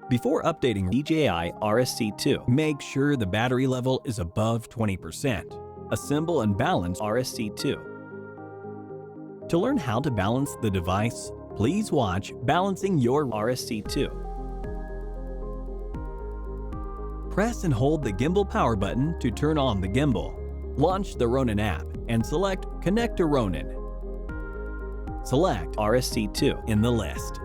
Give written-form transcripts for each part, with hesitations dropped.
Before updating DJI RSC2, make sure the battery level is above 20%. Assemble and balance RSC2. To learn how to balance the device, please watch Balancing Your RSC2. Press and hold the gimbal power button to turn on the gimbal. Launch the Ronin app and select Connect to Ronin. Select RSC2 in the list.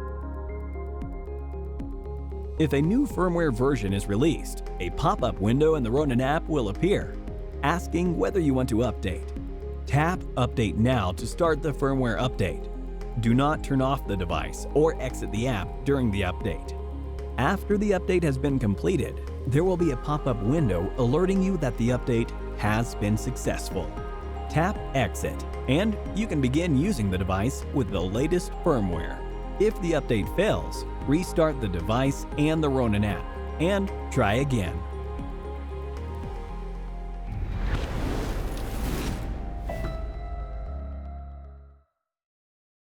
If a new firmware version is released, a pop-up window in the Ronin app will appear, asking whether you want to update. Tap Update Now to start the firmware update. Do not turn off the device or exit the app during the update. After the update has been completed, there will be a pop-up window alerting you that the update has been successful. Tap Exit, and you can begin using the device with the latest firmware. If the update fails, restart the device and the Ronin app, and try again.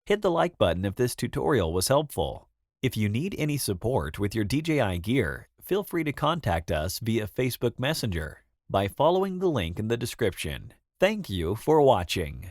Hit the like button if this tutorial was helpful. If you need any support with your DJI gear, feel free to contact us via Facebook Messenger by following the link in the description. Thank you for watching.